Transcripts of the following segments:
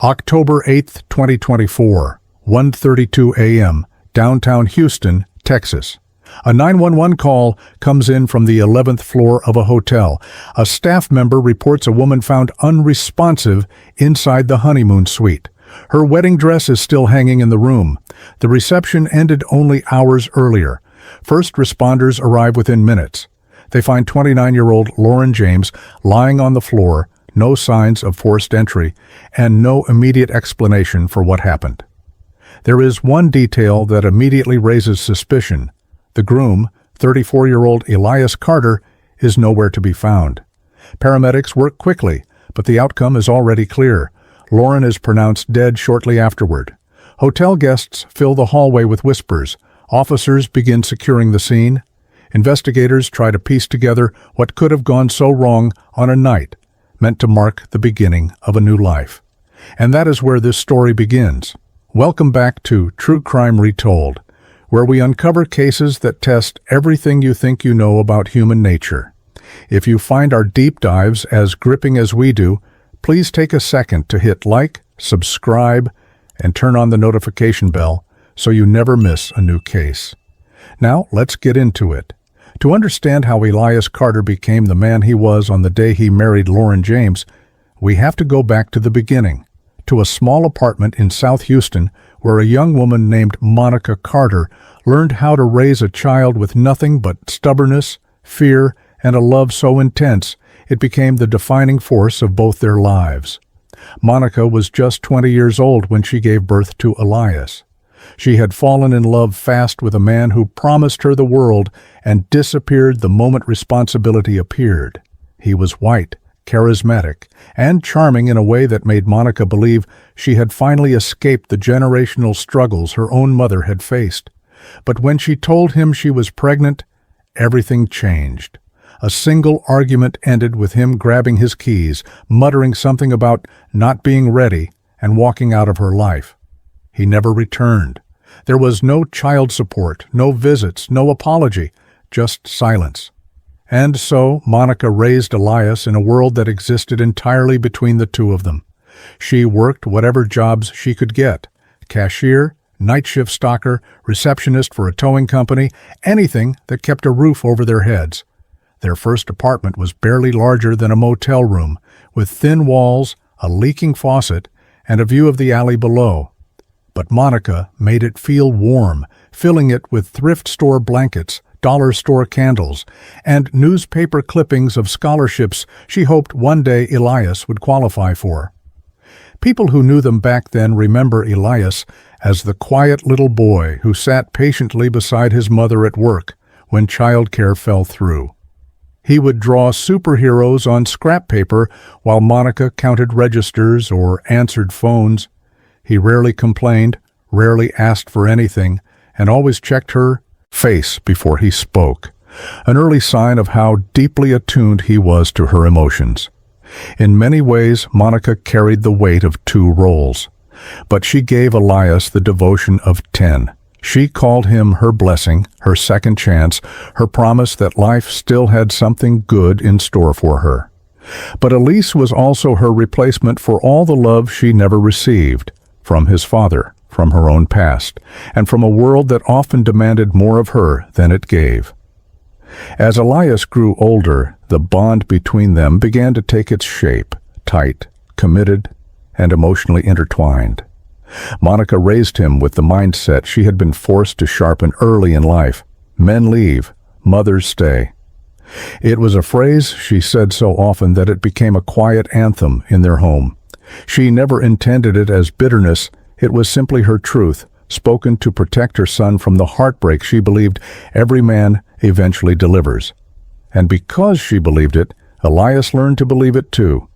October 8, 2024, 1:32 a.m., downtown Houston, Texas. A 911 call comes in from the 11th floor of a hotel. A staff member reports a woman found unresponsive inside the honeymoon suite. Her wedding dress is still hanging in the room. The reception ended only hours earlier. First responders arrive within minutes. They find 29-year-old Lauren James lying on the floor, no signs of forced entry, and no immediate explanation for what happened. There is one detail that immediately raises suspicion. The groom, 34-year-old Elias Carter, is nowhere to be found. Paramedics work quickly, but the outcome is already clear. Lauren is pronounced dead shortly afterward. Hotel guests fill the hallway with whispers. Officers begin securing the scene. Investigators try to piece together what could have gone so wrong on a night meant to mark the beginning of a new life. And that is where this story begins. Welcome back to True Crime Retold, where we uncover cases that test everything you think you know about human nature. If you find our deep dives as gripping as we do, please take a second to hit like, subscribe, and turn on the notification bell so you never miss a new case. Now, let's get into it. To understand how Elias Carter became the man he was on the day he married Lauren James, we have to go back to the beginning, to a small apartment in South Houston where a young woman named Monica Carter learned how to raise a child with nothing but stubbornness, fear, and a love so intense it became the defining force of both their lives. Monica was just 20 years old when she gave birth to Elias. She had fallen in love fast with a man who promised her the world and disappeared the moment responsibility appeared. He was white, charismatic, and charming in a way that made Monica believe she had finally escaped the generational struggles her own mother had faced. But when she told him she was pregnant, everything changed. A single argument ended with him grabbing his keys, muttering something about not being ready, and walking out of her life. He never returned. There was no child support, no visits, no apology, just silence. And so Monica raised Elias in a world that existed entirely between the two of them. She worked whatever jobs she could get: cashier, night shift stalker, receptionist for a towing company, anything that kept a roof over their heads. Their first apartment was barely larger than a motel room, with thin walls, a leaking faucet, and a view of the alley below. But Monica made it feel warm, filling it with thrift store blankets, dollar store candles, and newspaper clippings of scholarships she hoped one day Elias would qualify for. People who knew them back then remember Elias as the quiet little boy who sat patiently beside his mother at work when childcare fell through. He would draw superheroes on scrap paper while Monica counted registers or answered phones. He rarely complained, rarely asked for anything, and always checked her face before he spoke, an early sign of how deeply attuned he was to her emotions. In many ways, Monica carried the weight of two roles, but she gave Elias the devotion of 10. She called him her blessing, her second chance, her promise that life still had something good in store for her. But Elise was also her replacement for all the love she never received, from his father, from her own past, and from a world that often demanded more of her than it gave. As Elias grew older, the bond between them began to take its shape, tight, committed, and emotionally intertwined. Monica raised him with the mindset she had been forced to sharpen early in life: men leave, mothers stay. It was a phrase she said so often that it became a quiet anthem in their home. She never intended it as bitterness. It was simply her truth, spoken to protect her son from the heartbreak she believed every man eventually delivers. And because she believed it, Elias learned to believe it too.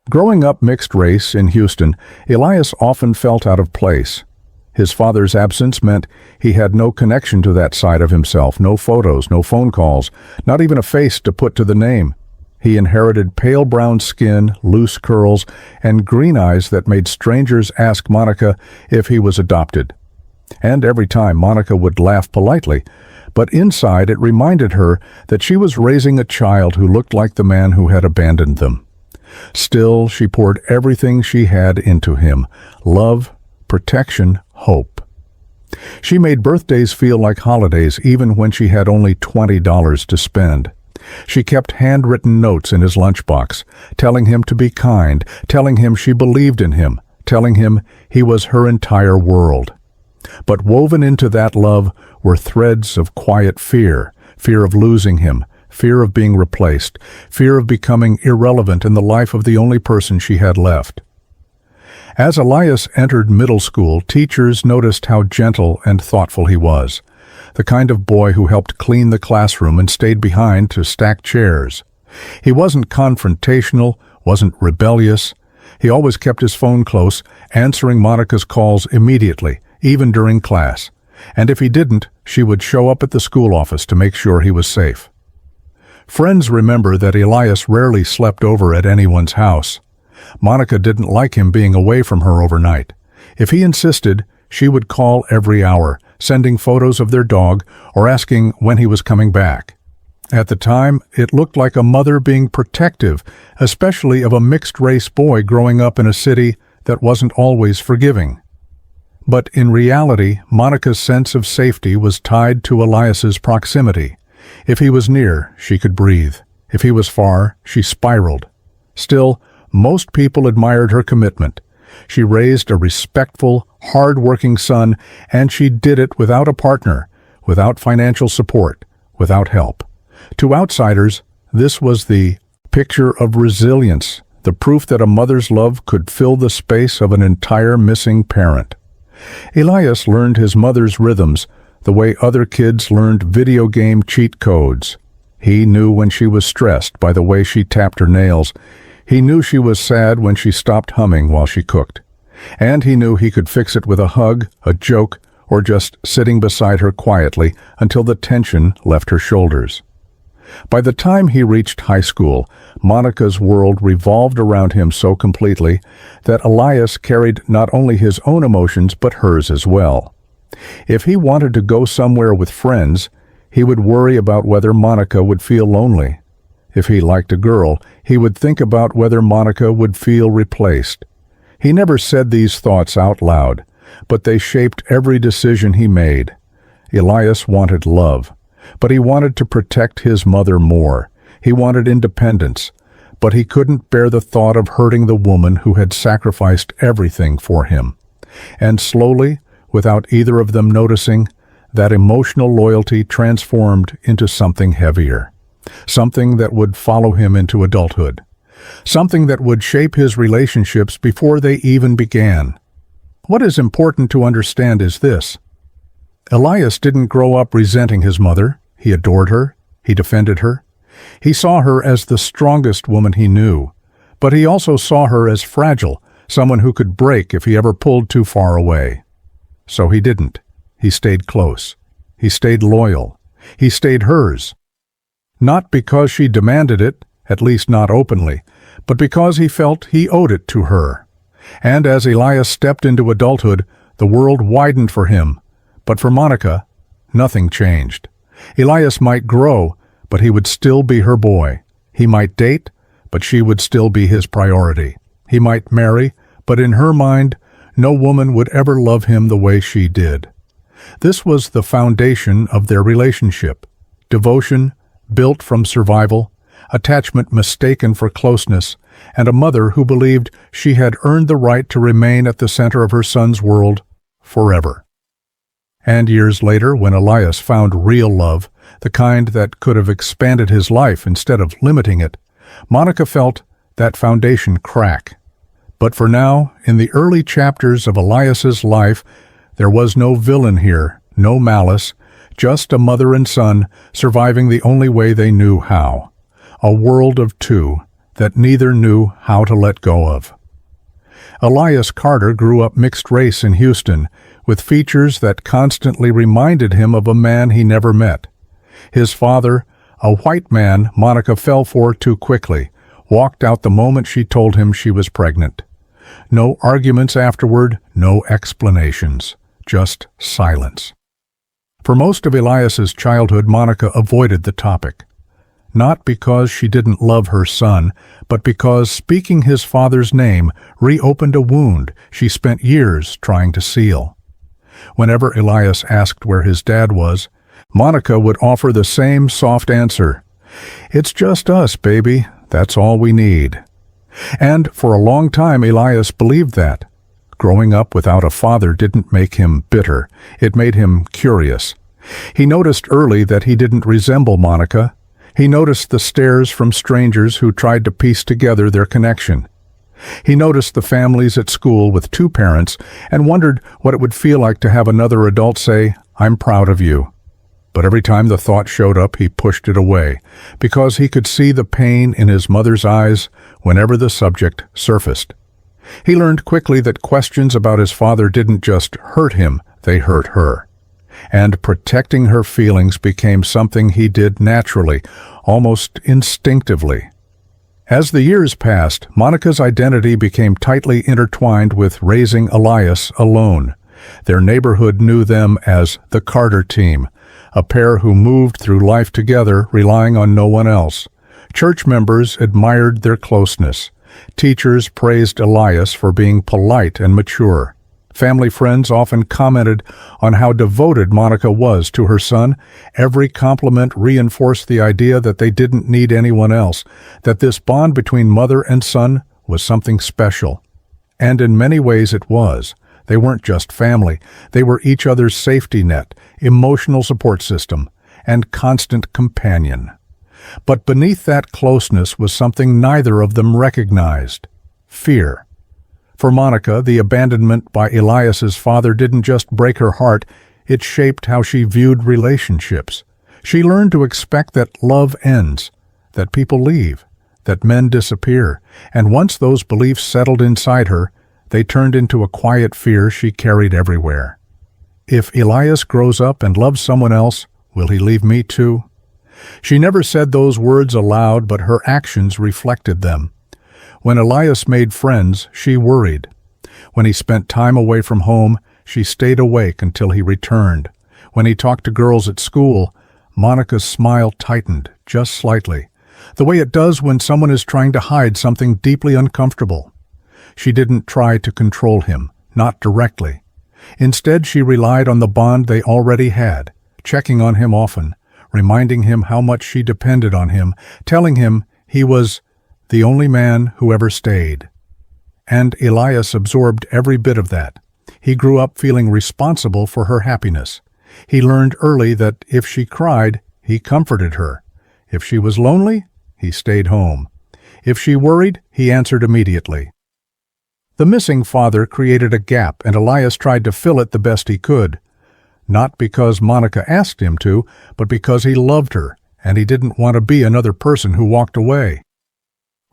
Growing up mixed race in Houston, Elias often felt out of place. His father's absence meant he had no connection to that side of himself, no photos, no phone calls, not even a face to put to the name. He inherited pale brown skin, loose curls, and green eyes that made strangers ask Monica if he was adopted. And every time Monica would laugh politely, but inside it reminded her that she was raising a child who looked like the man who had abandoned them. Still, she poured everything she had into him: love, protection, hope. She made birthdays feel like holidays even when she had only $20 to spend. She kept handwritten notes in his lunchbox, telling him to be kind, telling him she believed in him, telling him he was her entire world. But woven into that love were threads of quiet fear: fear of losing him, fear of being replaced, fear of becoming irrelevant in the life of the only person she had left. As Elias entered middle school, teachers noticed how gentle and thoughtful he was, the kind of boy who helped clean the classroom and stayed behind to stack chairs. He wasn't confrontational, wasn't rebellious. He always kept his phone close, answering Monica's calls immediately, even during class. And if he didn't, she would show up at the school office to make sure he was safe. Friends remember that Elias rarely slept over at anyone's house. Monica didn't like him being away from her overnight. If he insisted, she would call every hour, sending photos of their dog or asking when he was coming back. At the time, it looked like a mother being protective, especially of a mixed-race boy growing up in a city that wasn't always forgiving. But in reality, Monica's sense of safety was tied to Elias's proximity. If he was near, she could breathe. If he was far, she spiraled. Still, most people admired her commitment. She raised a respectful, hard-working son, and she did it without a partner, without financial support, without help. To outsiders, this was the picture of resilience, the proof that a mother's love could fill the space of an entire missing parent. Elias learned his mother's rhythms the way other kids learned video game cheat codes. He knew when she was stressed by the way she tapped her nails. He knew she was sad when she stopped humming while she cooked. And he knew he could fix it with a hug, a joke, or just sitting beside her quietly until the tension left her shoulders. By the time he reached high school, Monica's world revolved around him so completely that Elias carried not only his own emotions but hers as well. If he wanted to go somewhere with friends, he would worry about whether Monica would feel lonely. If he liked a girl, he would think about whether Monica would feel replaced. He never said these thoughts out loud, but they shaped every decision he made. Elias wanted love, but he wanted to protect his mother more. He wanted independence, but he couldn't bear the thought of hurting the woman who had sacrificed everything for him. And slowly, without either of them noticing, that emotional loyalty transformed into something heavier. Something that would follow him into adulthood. Something that would shape his relationships before they even began. What is important to understand is this. Elias didn't grow up resenting his mother. He adored her. He defended her. He saw her as the strongest woman he knew. But he also saw her as fragile, someone who could break if he ever pulled too far away. So he didn't. He stayed close. He stayed loyal. He stayed hers. Not because she demanded it, at least not openly, but because he felt he owed it to her. And as Elias stepped into adulthood, the world widened for him. But for Monica, nothing changed. Elias might grow, but he would still be her boy. He might date, but she would still be his priority. He might marry, but in her mind, no woman would ever love him the way she did. This was the foundation of their relationship. Devotion, built from survival, attachment mistaken for closeness, and a mother who believed she had earned the right to remain at the center of her son's world forever. And years later, when Elias found real love, the kind that could have expanded his life instead of limiting it, Monica felt that foundation crack. But for now, in the early chapters of Elias's life, there was no villain here, no malice, just a mother and son surviving the only way they knew how. A world of two that neither knew how to let go of. Elias Carter grew up mixed race in Houston, with features that constantly reminded him of a man he never met. His father, a white man Monica fell for too quickly, walked out the moment she told him she was pregnant. No arguments afterward, no explanations, just silence. For most of Elias's childhood, Monica avoided the topic. not because she didn't love her son, but because speaking his father's name reopened a wound she spent years trying to seal. Whenever Elias asked where his dad was, Monica would offer the same soft answer, "It's just us, baby. That's all we need." And for a long time Elias believed that. Growing up without a father didn't make him bitter. It made him curious. He noticed early that he didn't resemble Monica. He noticed the stares from strangers who tried to piece together their connection. He noticed the families at school with two parents and wondered what it would feel like to have another adult say, "I'm proud of you." But every time the thought showed up, he pushed it away, because he could see the pain in his mother's eyes whenever the subject surfaced. He learned quickly that questions about his father didn't just hurt him, they hurt her. And protecting her feelings became something he did naturally, almost instinctively. As the years passed, Monica's identity became tightly intertwined with raising Elias alone. Their neighborhood knew them as the Carter team, a pair who moved through life together, relying on no one else. Church members admired their closeness. Teachers praised Elias for being polite and mature. Family friends often commented on how devoted Monica was to her son. Every compliment reinforced the idea that they didn't need anyone else, that this bond between mother and son was something special. And in many ways it was. They weren't just family. They were each other's safety net, emotional support system, and constant companion. But beneath that closeness was something neither of them recognized: fear. For Monica, the abandonment by Elias's father didn't just break her heart, it shaped how she viewed relationships. She learned to expect that love ends, that people leave, that men disappear, and once those beliefs settled inside her, they turned into a quiet fear she carried everywhere. If Elias grows up and loves someone else, will he leave me too? She never said those words aloud, but her actions reflected them. When Elias made friends, she worried. When he spent time away from home, she stayed awake until he returned. When he talked to girls at school, Monica's smile tightened, just slightly, the way it does when someone is trying to hide something deeply uncomfortable. She didn't try to control him, not directly. Instead, she relied on the bond they already had, checking on him often, reminding him how much she depended on him, telling him he was the only man who ever stayed. And Elias absorbed every bit of that. He grew up feeling responsible for her happiness. He learned early that if she cried, he comforted her. If she was lonely, he stayed home. If she worried, he answered immediately. The missing father created a gap, and Elias tried to fill it the best he could. Not because Monica asked him to, but because he loved her, and he didn't want to be another person who walked away.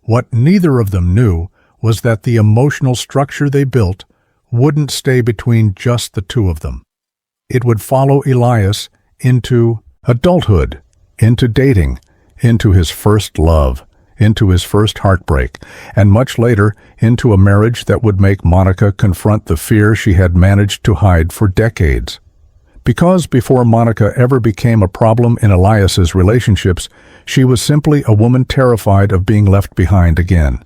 What neither of them knew was that the emotional structure they built wouldn't stay between just the two of them. It would follow Elias into adulthood, into dating, into his first love, into his first heartbreak, and much later into a marriage that would make Monica confront the fear she had managed to hide for decades. Because before Monica ever became a problem in Elias's relationships, she was simply a woman terrified of being left behind again.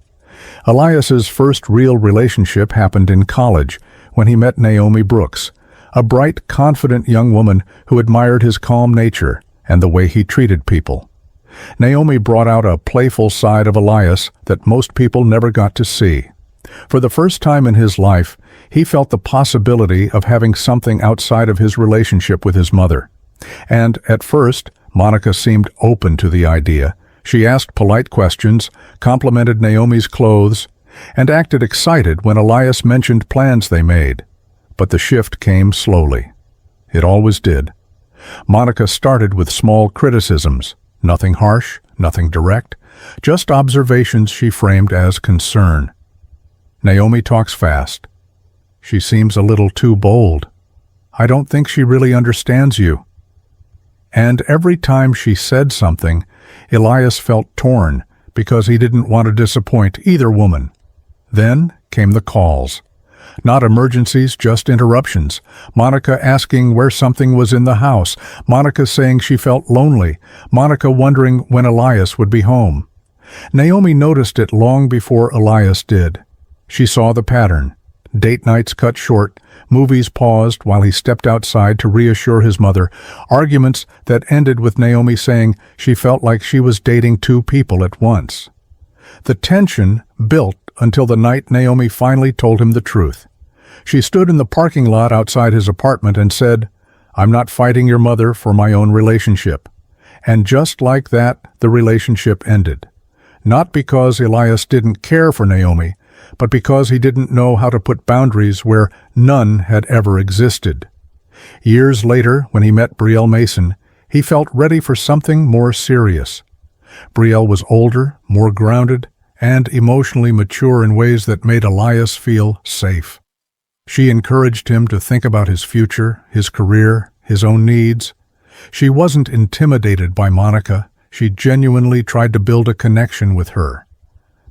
Elias's first real relationship happened in college, when he met Naomi Brooks, a bright, confident young woman who admired his calm nature and the way he treated people. Naomi brought out a playful side of Elias that most people never got to see. For the first time in his life, he felt the possibility of having something outside of his relationship with his mother. And at first, Monica seemed open to the idea. She asked polite questions, complimented Naomi's clothes, and acted excited when Elias mentioned plans they made. But the shift came slowly. It always did. Monica started with small criticisms, nothing harsh, nothing direct, just observations she framed as concern. Naomi talks fast. She seems a little too bold. I don't think she really understands you. And every time she said something, Elias felt torn because he didn't want to disappoint either woman. Then came the calls. Not emergencies, just interruptions. Monica asking where something was in the house. Monica saying she felt lonely. Monica wondering when Elias would be home. Naomi noticed it long before Elias did. She saw the pattern. Date nights cut short, movies paused while he stepped outside to reassure his mother, arguments that ended with Naomi saying she felt like she was dating two people at once. The tension built until the night Naomi finally told him the truth. She stood in the parking lot outside his apartment and said, "I'm not fighting your mother for my own relationship." And just like that, the relationship ended. Not because Elias didn't care for Naomi, but because he didn't know how to put boundaries where none had ever existed. Years later, when he met Brielle Mason, he felt ready for something more serious. Brielle was older, more grounded, and emotionally mature in ways that made Elias feel safe. She encouraged him to think about his future, his career, his own needs. She wasn't intimidated by Monica. She genuinely tried to build a connection with her.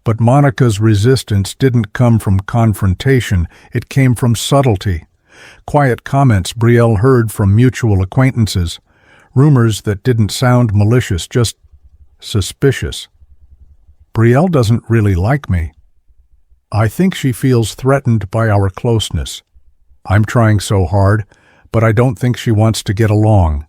But Monica's resistance didn't come from confrontation, it came from subtlety. Quiet comments Brielle heard from mutual acquaintances, rumors that didn't sound malicious, just suspicious. "Brielle doesn't really like me. I think she feels threatened by our closeness. I'm trying so hard, but I don't think she wants to get along."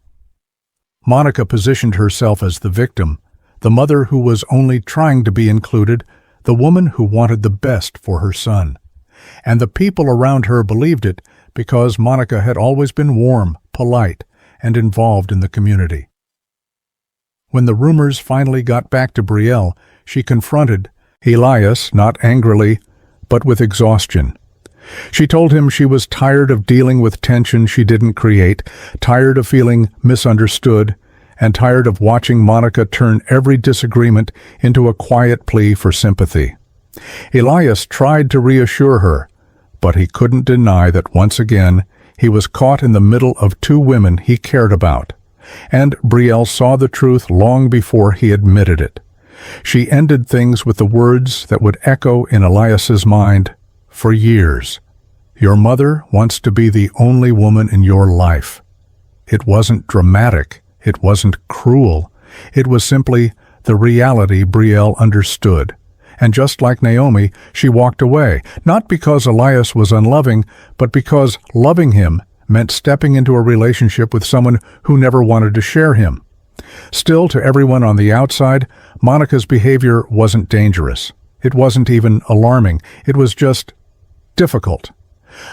Monica positioned herself as the victim, the mother who was only trying to be included, the woman who wanted the best for her son. And the people around her believed it because Monica had always been warm, polite, and involved in the community. When the rumors finally got back to Brielle, she confronted Elias, not angrily, but with exhaustion. She told him she was tired of dealing with tension she didn't create, tired of feeling misunderstood, and tired of watching Monica turn every disagreement into a quiet plea for sympathy. Elias tried to reassure her, but he couldn't deny that once again he was caught in the middle of two women he cared about. And Brielle saw the truth long before he admitted it. She ended things with the words that would echo in Elias's mind for years. "Your mother wants to be the only woman in your life." It wasn't dramatic. It wasn't cruel. It was simply the reality Brielle understood. And just like Naomi, she walked away, not because Elias was unloving, but because loving him meant stepping into a relationship with someone who never wanted to share him. Still, to everyone on the outside, Monica's behavior wasn't dangerous. It wasn't even alarming. It was just difficult.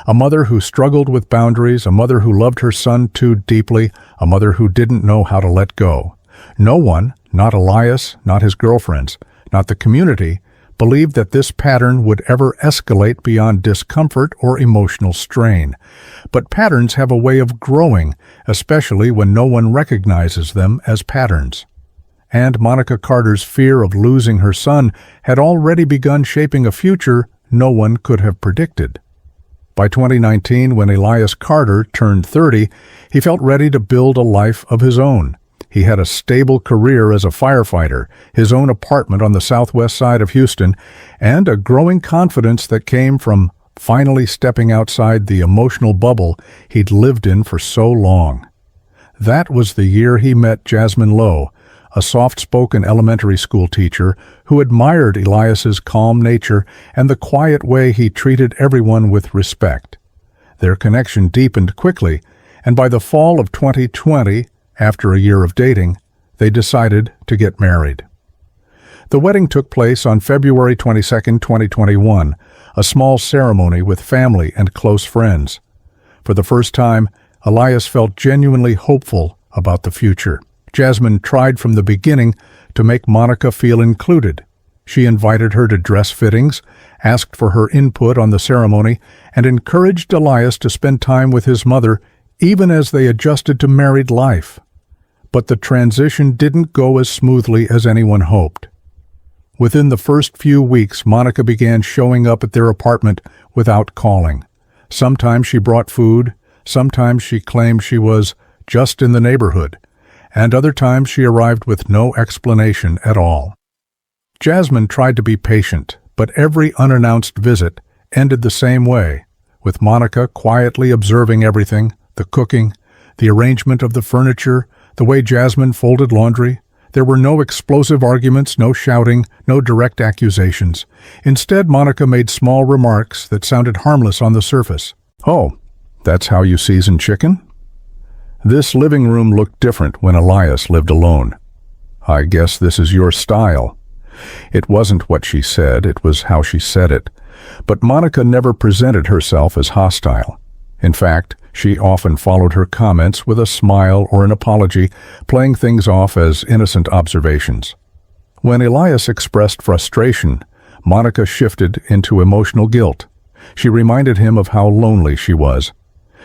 A mother who struggled with boundaries, a mother who loved her son too deeply, a mother who didn't know how to let go. No one, not Elias, not his girlfriends, not the community, believed that this pattern would ever escalate beyond discomfort or emotional strain. But patterns have a way of growing, especially when no one recognizes them as patterns. And Monica Carter's fear of losing her son had already begun shaping a future no one could have predicted. By 2019, when Elias Carter turned 30, he felt ready to build a life of his own. He had a stable career as a firefighter, his own apartment on the southwest side of Houston, and a growing confidence that came from finally stepping outside the emotional bubble he'd lived in for so long. That was the year he met Jasmine Lowe, a soft-spoken elementary school teacher who admired Elias's calm nature and the quiet way he treated everyone with respect. Their connection deepened quickly, and by the fall of 2020, after a year of dating, they decided to get married. The wedding took place on February 22, 2021, a small ceremony with family and close friends. For the first time, Elias felt genuinely hopeful about the future. Jasmine tried from the beginning to make Monica feel included. She invited her to dress fittings, asked for her input on the ceremony, and encouraged Elias to spend time with his mother even as they adjusted to married life. But the transition didn't go as smoothly as anyone hoped. Within the first few weeks, Monica began showing up at their apartment without calling. Sometimes she brought food, sometimes she claimed she was just in the neighborhood, and other times she arrived with no explanation at all. Jasmine tried to be patient, but every unannounced visit ended the same way, with Monica quietly observing everything, the cooking, the arrangement of the furniture, the way Jasmine folded laundry. There were no explosive arguments, no shouting, no direct accusations. Instead, Monica made small remarks that sounded harmless on the surface. "Oh, that's how you season chicken?" This living room looked different when Elias lived alone. "I guess this is your style." It wasn't what she said, it was how she said it. But Monica never presented herself as hostile. In fact, she often followed her comments with a smile or an apology, playing things off as innocent observations. When Elias expressed frustration, Monica shifted into emotional guilt. She reminded him of how lonely she was.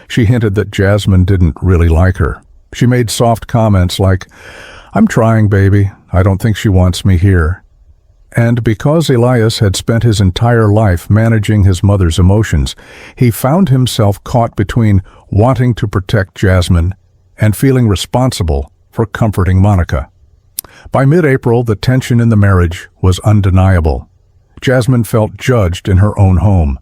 She hinted that Jasmine didn't really like her. She made soft comments like, "I'm trying, baby. I don't think she wants me here." And because Elias had spent his entire life managing his mother's emotions, he found himself caught between wanting to protect Jasmine and feeling responsible for comforting Monica. By mid-April, the tension in the marriage was undeniable. Jasmine felt judged in her own home.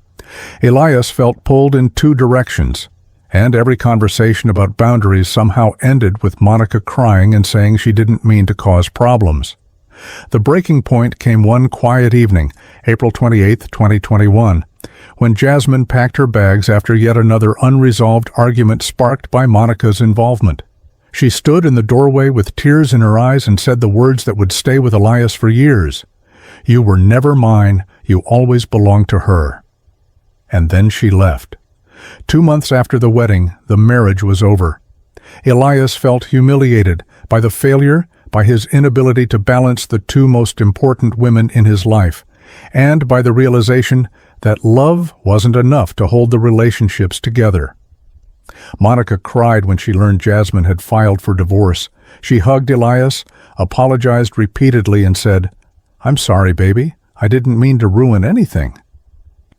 Elias felt pulled in two directions, and every conversation about boundaries somehow ended with Monica crying and saying she didn't mean to cause problems. The breaking point came one quiet evening, April 28, 2021, when Jasmine packed her bags after yet another unresolved argument sparked by Monica's involvement. She stood in the doorway with tears in her eyes and said the words that would stay with Elias for years. "You were never mine, you always belonged to her." And then she left. 2 months after the wedding, the marriage was over. Elias felt humiliated by the failure, by his inability to balance the two most important women in his life, and by the realization that love wasn't enough to hold the relationships together. Monica cried when she learned Jasmine had filed for divorce. She hugged Elias, apologized repeatedly, and said, "I'm sorry, baby. I didn't mean to ruin anything."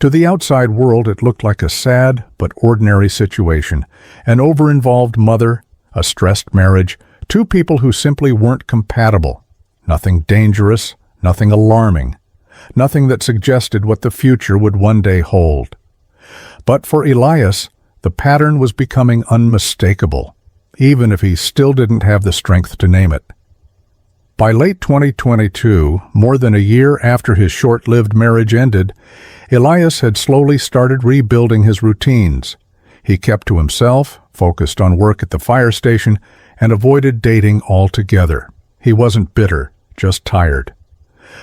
To the outside world, it looked like a sad but ordinary situation. An over-involved mother, a stressed marriage, two people who simply weren't compatible. Nothing dangerous, nothing alarming, nothing that suggested what the future would one day hold. But for Elias, the pattern was becoming unmistakable, even if he still didn't have the strength to name it. By late 2022, more than a year after his short-lived marriage ended, Elias had slowly started rebuilding his routines. He kept to himself, focused on work at the fire station, and avoided dating altogether. He wasn't bitter, just tired.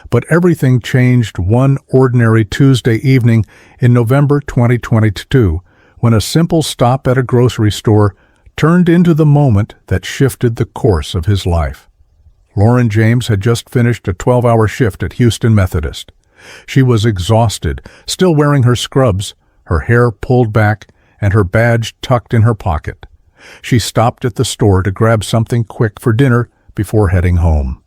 But everything changed one ordinary Tuesday evening in November 2022, when a simple stop at a grocery store turned into the moment that shifted the course of his life. Lauren James had just finished a 12-hour shift at Houston Methodist. She was exhausted, still wearing her scrubs, her hair pulled back, and her badge tucked in her pocket. She stopped at the store to grab something quick for dinner before heading home.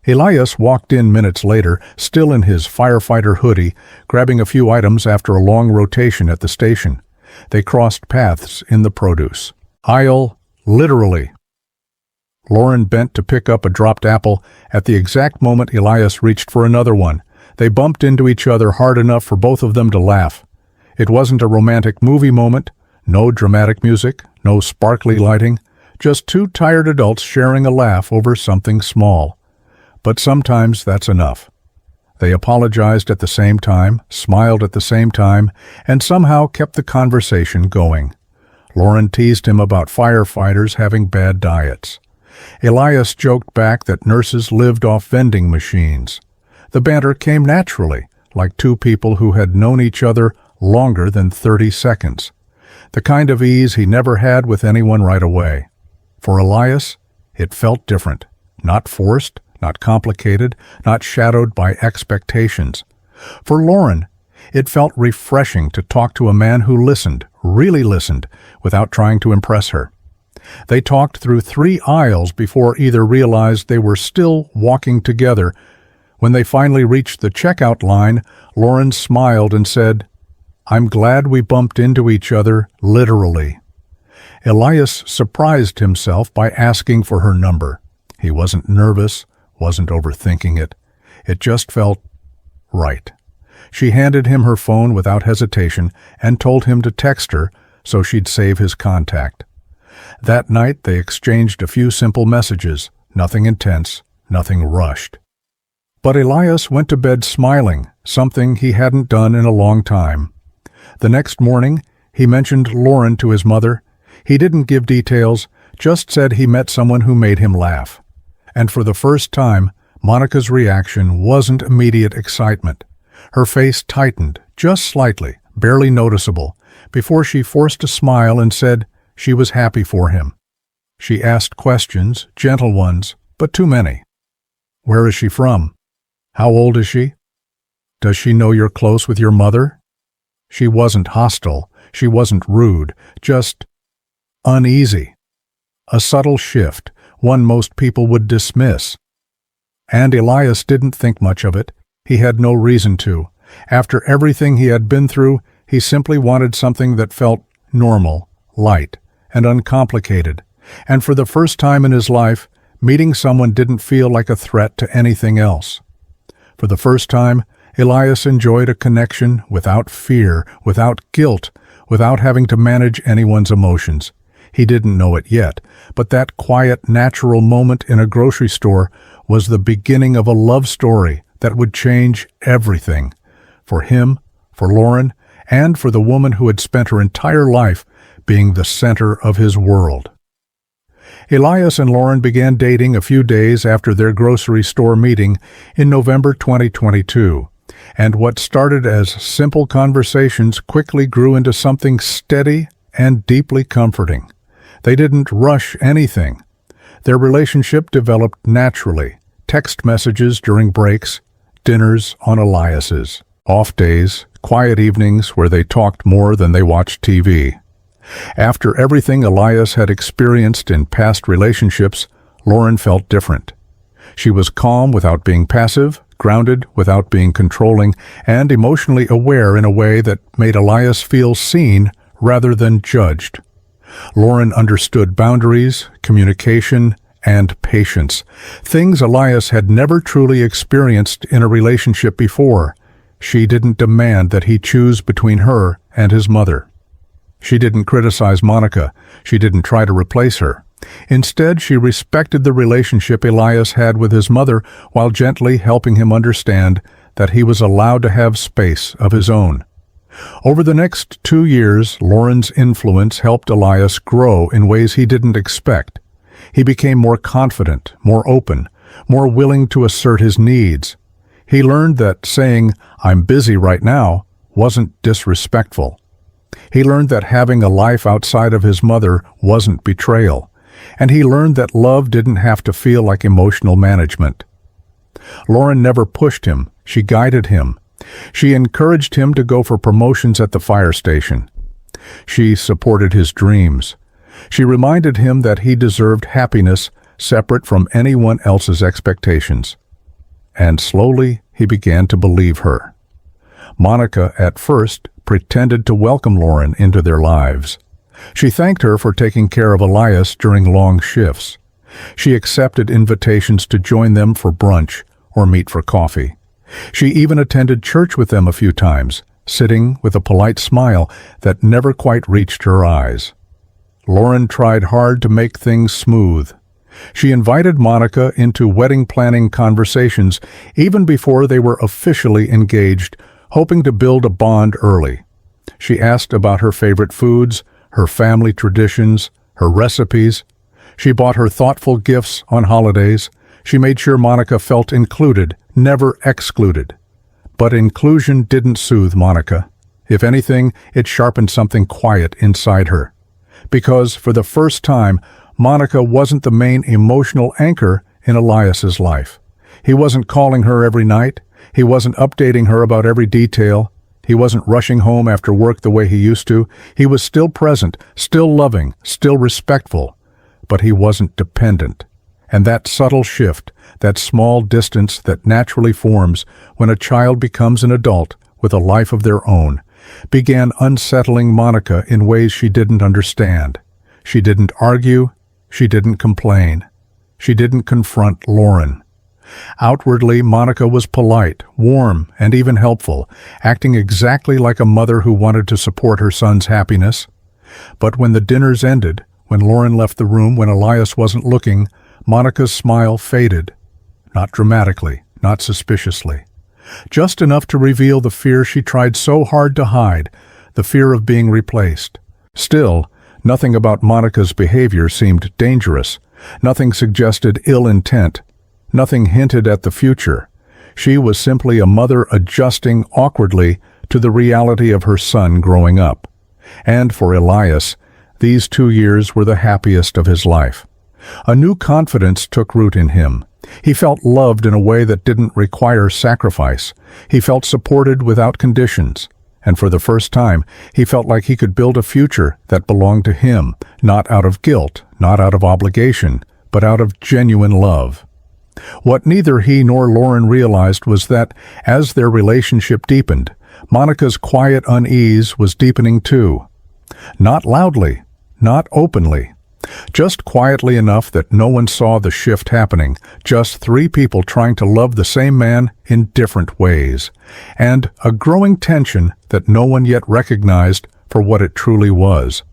Elias walked in minutes later, still in his firefighter hoodie, grabbing a few items after a long rotation at the station. They crossed paths in the produce aisle, literally. Lauren bent to pick up a dropped apple at the exact moment Elias reached for another one. They bumped into each other hard enough for both of them to laugh. It wasn't a romantic movie moment, no dramatic music, no sparkly lighting, just two tired adults sharing a laugh over something small. But sometimes that's enough. They apologized at the same time, smiled at the same time, and somehow kept the conversation going. Lauren teased him about firefighters having bad diets. Elias joked back that nurses lived off vending machines. The banter came naturally, like two people who had known each other longer than 30 seconds. The kind of ease he never had with anyone right away. For Elias, it felt different, not forced, not complicated, not shadowed by expectations. For Lauren, it felt refreshing to talk to a man who listened, really listened, without trying to impress her. They talked through 3 aisles before either realized they were still walking together. When they finally reached the checkout line, Lauren smiled and said, "I'm glad we bumped into each other, literally." Elias surprised himself by asking for her number. He wasn't nervous, wasn't overthinking it. It just felt right. She handed him her phone without hesitation and told him to text her so she'd save his contact. That night they exchanged a few simple messages, nothing intense, nothing rushed. But Elias went to bed smiling, something he hadn't done in a long time. The next morning, he mentioned Lauren to his mother. He didn't give details, just said he met someone who made him laugh. And for the first time, Monica's reaction wasn't immediate excitement. Her face tightened, just slightly, barely noticeable, before she forced a smile and said she was happy for him. She asked questions, gentle ones, but too many. Where is she from? How old is she? Does she know you're close with your mother? She wasn't hostile, she wasn't rude, just uneasy. A subtle shift, one most people would dismiss. And Elias didn't think much of it. He had no reason to. After everything he had been through, he simply wanted something that felt normal, light, and uncomplicated. And for the first time in his life, meeting someone didn't feel like a threat to anything else. For the first time, Elias enjoyed a connection without fear, without guilt, without having to manage anyone's emotions. He didn't know it yet, but that quiet, natural moment in a grocery store was the beginning of a love story that would change everything. For him, for Lauren, and for the woman who had spent her entire life being the center of his world. Elias and Lauren began dating a few days after their grocery store meeting in November 2022, and what started as simple conversations quickly grew into something steady and deeply comforting. They didn't rush anything. Their relationship developed naturally, text messages during breaks, dinners on Elias's, off days, quiet evenings where they talked more than they watched TV. After everything Elias had experienced in past relationships, Lauren felt different. She was calm without being passive, grounded without being controlling, and emotionally aware in a way that made Elias feel seen rather than judged. Lauren understood boundaries, communication, and patience, things Elias had never truly experienced in a relationship before. She didn't demand that he choose between her and his mother. She didn't criticize Monica. She didn't try to replace her. Instead, she respected the relationship Elias had with his mother while gently helping him understand that he was allowed to have space of his own. Over the next 2 years, Lauren's influence helped Elias grow in ways he didn't expect. He became more confident, more open, more willing to assert his needs. He learned that saying, "I'm busy right now," wasn't disrespectful. He learned that having a life outside of his mother wasn't betrayal. And he learned that love didn't have to feel like emotional management. Lauren never pushed him. She guided him. She encouraged him to go for promotions at the fire station. She supported his dreams. She reminded him that he deserved happiness separate from anyone else's expectations. And slowly he began to believe her. Monica, at first, pretended to welcome Lauren into their lives. She thanked her for taking care of Elias during long shifts. She accepted invitations to join them for brunch or meet for coffee. She even attended church with them a few times, sitting with a polite smile that never quite reached her eyes. Lauren tried hard to make things smooth. She invited Monica into wedding planning conversations even before they were officially engaged, hoping to build a bond early. She asked about her favorite foods, her family traditions, her recipes. She bought her thoughtful gifts on holidays. She made sure Monica felt included, never excluded. But inclusion didn't soothe Monica. If anything, it sharpened something quiet inside her. Because, for the first time, Monica wasn't the main emotional anchor in Elias's life. He wasn't calling her every night. He wasn't updating her about every detail. He wasn't rushing home after work the way he used to. He was still present, still loving, still respectful. But he wasn't dependent. And that subtle shift, that small distance that naturally forms when a child becomes an adult with a life of their own, began unsettling Monica in ways she didn't understand. She didn't argue. She didn't complain. She didn't confront Lauren. Outwardly, Monica was polite, warm, and even helpful, acting exactly like a mother who wanted to support her son's happiness. But when the dinners ended, when Lauren left the room when Elias wasn't looking, Monica's smile faded. Not dramatically, not suspiciously. Just enough to reveal the fear she tried so hard to hide, the fear of being replaced. Still, nothing about Monica's behavior seemed dangerous. Nothing suggested ill intent. Nothing hinted at the future. She was simply a mother adjusting awkwardly to the reality of her son growing up. And for Elias, these 2 years were the happiest of his life. A new confidence took root in him. He felt loved in a way that didn't require sacrifice. He felt supported without conditions. And for the first time, he felt like he could build a future that belonged to him, not out of guilt, not out of obligation, but out of genuine love. What neither he nor Lauren realized was that, as their relationship deepened, Monica's quiet unease was deepening too. Not loudly, not openly. Just quietly enough that no one saw the shift happening, just 3 people trying to love the same man in different ways, and a growing tension that no one yet recognized for what it truly was.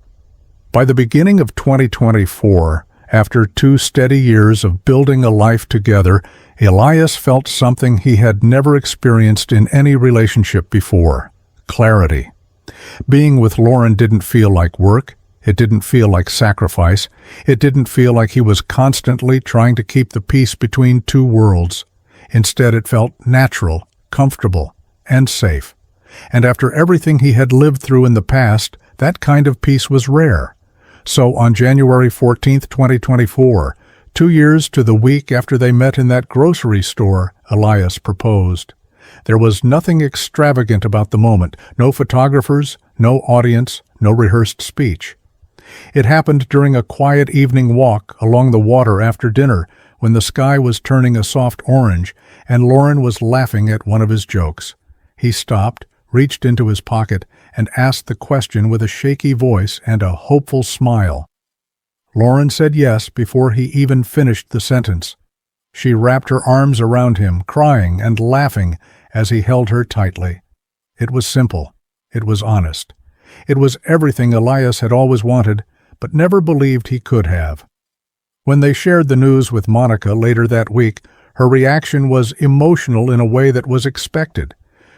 By the beginning of 2024, after 2 steady years of building a life together, Elias felt something he had never experienced in any relationship before: clarity. Being with Lauren didn't feel like work. It didn't feel like sacrifice. It didn't feel like he was constantly trying to keep the peace between 2 worlds. Instead, it felt natural, comfortable, and safe. And after everything he had lived through in the past, that kind of peace was rare. So on January 14th, 2024, 2 years to the week after they met in that grocery store, Elias proposed. There was nothing extravagant about the moment, no photographers, no audience, no rehearsed speech. It happened during a quiet evening walk along the water after dinner, when the sky was turning a soft orange and Lauren was laughing at one of his jokes. He stopped, reached into his pocket, and asked the question with a shaky voice and a hopeful smile. Lauren said yes before he even finished the sentence. She wrapped her arms around him, crying and laughing as he held her tightly. It was simple. It was honest. It was everything Elias had always wanted, but never believed he could have. When they shared the news with Monica later that week, her reaction was emotional in a way that was expected.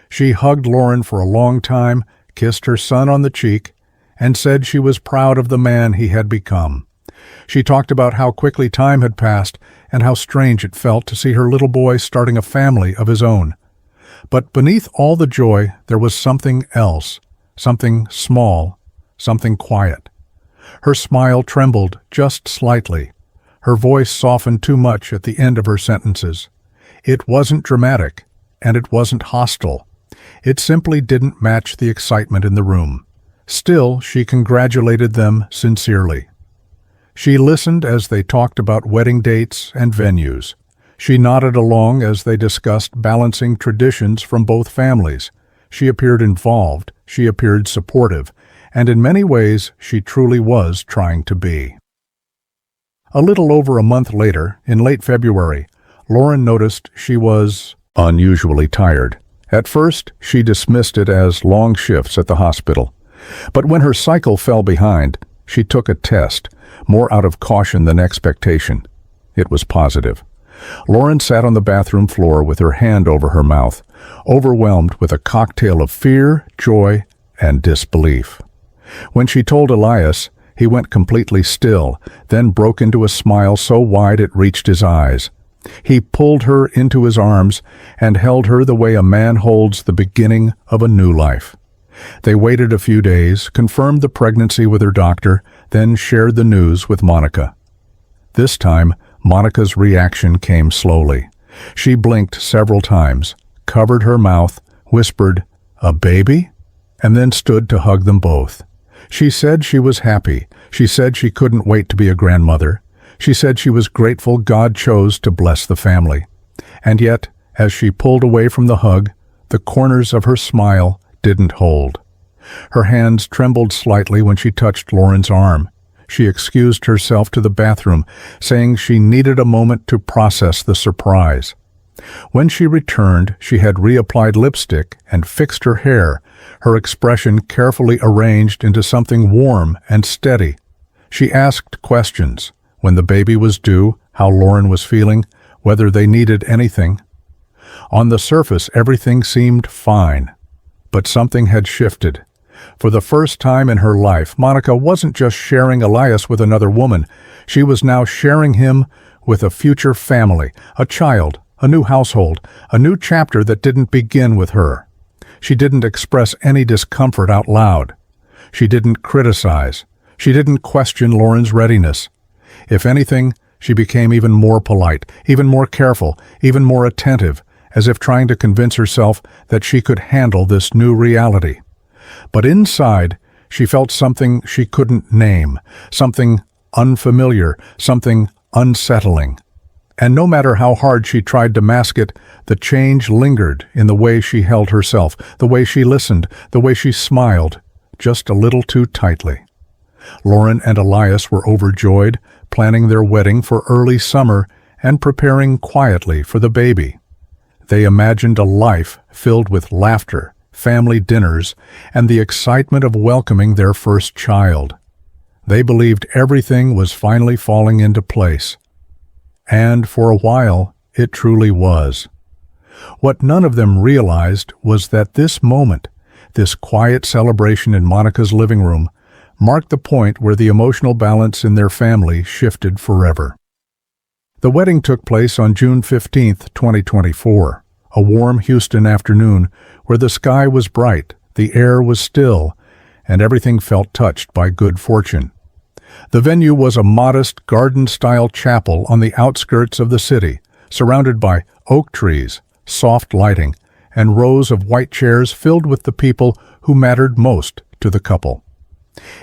She hugged Lauren for a long time, kissed her son on the cheek, and said she was proud of the man he had become. She talked about how quickly time had passed and how strange it felt to see her little boy starting a family of his own. But beneath all the joy, there was something else. Something small, something quiet. Her smile trembled just slightly. Her voice softened too much at the end of her sentences. It wasn't dramatic, and it wasn't hostile. It simply didn't match the excitement in the room. Still, she congratulated them sincerely. She listened as they talked about wedding dates and venues. She nodded along as they discussed balancing traditions from both families. She appeared involved, she appeared supportive, and in many ways she truly was trying to be. A little over a month later, in late February, Lauren noticed she was unusually tired. At first, she dismissed it as long shifts at the hospital. But when her cycle fell behind, she took a test, more out of caution than expectation. It was positive. Lauren sat on the bathroom floor with her hand over her mouth, overwhelmed with a cocktail of fear, joy, and disbelief. When she told Elias, he went completely still, then broke into a smile so wide it reached his eyes. He pulled her into his arms and held her the way a man holds the beginning of a new life. They waited a few days, confirmed the pregnancy with her doctor, then shared the news with Monica. This time, Monica's reaction came slowly. She blinked several times, covered her mouth, whispered, "A baby?" and then stood to hug them both. She said she was happy. She said she couldn't wait to be a grandmother. She said she was grateful God chose to bless the family. And yet, as she pulled away from the hug, the corners of her smile didn't hold. Her hands trembled slightly when she touched Lauren's arm. She excused herself to the bathroom, saying she needed a moment to process the surprise. When she returned, she had reapplied lipstick and fixed her hair, her expression carefully arranged into something warm and steady. She asked questions: when the baby was due, how Lauren was feeling, whether they needed anything. On the surface, everything seemed fine. But something had shifted. For the first time in her life, Monica wasn't just sharing Elias with another woman. She was now sharing him with a future family, a child, a new household, a new chapter that didn't begin with her. She didn't express any discomfort out loud. She didn't criticize. She didn't question Lauren's readiness. If anything, she became even more polite, even more careful, even more attentive, as if trying to convince herself that she could handle this new reality. But inside, she felt something she couldn't name, something unfamiliar, something unsettling. And no matter how hard she tried to mask it, the change lingered in the way she held herself, the way she listened, the way she smiled, just a little too tightly. Lauren and Elias were overjoyed, planning their wedding for early summer and preparing quietly for the baby. They imagined a life filled with laughter, family dinners, and the excitement of welcoming their first child. They believed everything was finally falling into place. And for a while, it truly was. What none of them realized was that this moment, this quiet celebration in Monica's living room, marked the point where the emotional balance in their family shifted forever. The wedding took place on June 15, 2024, a warm Houston afternoon where the sky was bright, the air was still, and everything felt touched by good fortune. The venue was a modest garden-style chapel on the outskirts of the city, surrounded by oak trees, soft lighting, and rows of white chairs filled with the people who mattered most to the couple.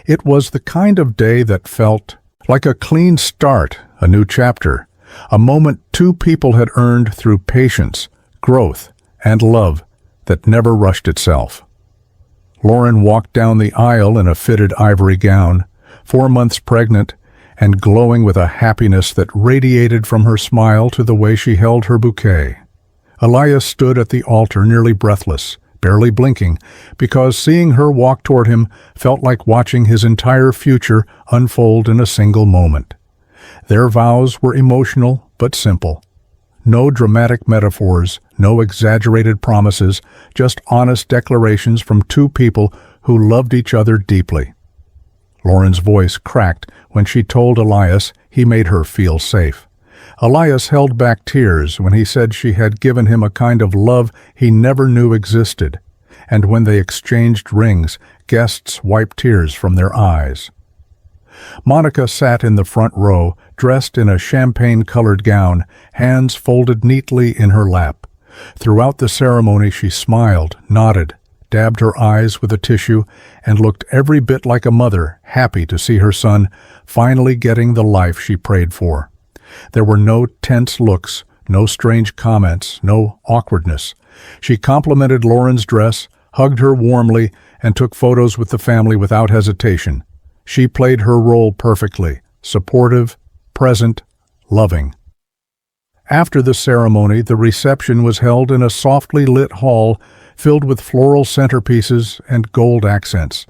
It was the kind of day that felt like a clean start, a new chapter, a moment two people had earned through patience, growth, and love that never rushed itself. Lauren walked down the aisle in a fitted ivory gown, 4 months pregnant, and glowing with a happiness that radiated from her smile to the way she held her bouquet. Elias stood at the altar nearly breathless, barely blinking, because seeing her walk toward him felt like watching his entire future unfold in a single moment. Their vows were emotional but simple. No dramatic metaphors, no exaggerated promises, just honest declarations from two people who loved each other deeply. Lauren's voice cracked when she told Elias he made her feel safe. Elias held back tears when he said she had given him a kind of love he never knew existed, and when they exchanged rings, guests wiped tears from their eyes. Monica sat in the front row, dressed in a champagne-colored gown, hands folded neatly in her lap. Throughout the ceremony she smiled, nodded, dabbed her eyes with a tissue, and looked every bit like a mother, happy to see her son finally getting the life she prayed for. There were no tense looks, no strange comments, no awkwardness. She complimented Lauren's dress, hugged her warmly, and took photos with the family without hesitation. She played her role perfectly, supportive, present, loving. After the ceremony, the reception was held in a softly lit hall filled with floral centerpieces and gold accents.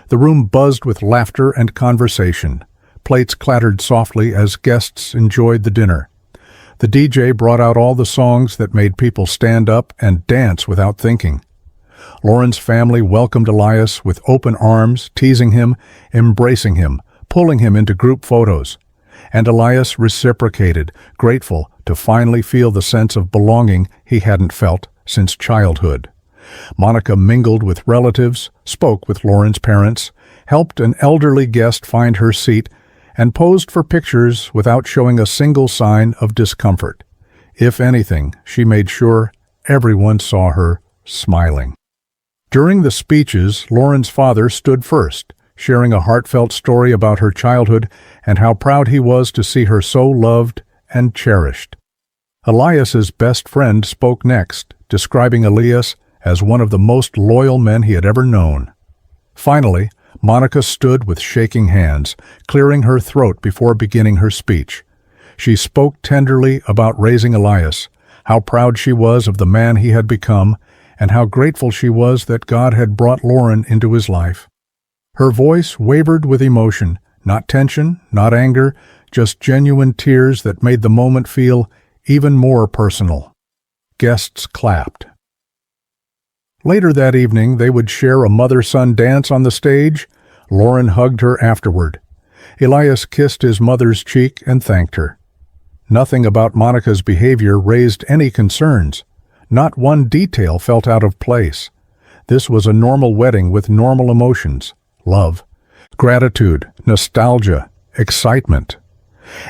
The room buzzed with laughter and conversation. Plates clattered softly as guests enjoyed the dinner. The DJ brought out all the songs that made people stand up and dance without thinking. Lauren's family welcomed Elias with open arms, teasing him, embracing him, pulling him into group photos. And Elias reciprocated, grateful to finally feel the sense of belonging he hadn't felt since childhood. Monica mingled with relatives, spoke with Lauren's parents, helped an elderly guest find her seat, and posed for pictures without showing a single sign of discomfort. If anything, she made sure everyone saw her smiling. During the speeches, Lauren's father stood first, sharing a heartfelt story about her childhood and how proud he was to see her so loved and cherished. Elias's best friend spoke next, describing Elias as one of the most loyal men he had ever known. Finally, Monica stood with shaking hands, clearing her throat before beginning her speech. She spoke tenderly about raising Elias, how proud she was of the man he had become, and how grateful she was that God had brought Lauren into his life. Her voice wavered with emotion, not tension, not anger, just genuine tears that made the moment feel even more personal. Guests clapped. Later that evening, they would share a mother-son dance on the stage. Lauren hugged her afterward. Elias kissed his mother's cheek and thanked her. Nothing about Monica's behavior raised any concerns. Not one detail felt out of place. This was a normal wedding with normal emotions: love, gratitude, nostalgia, excitement.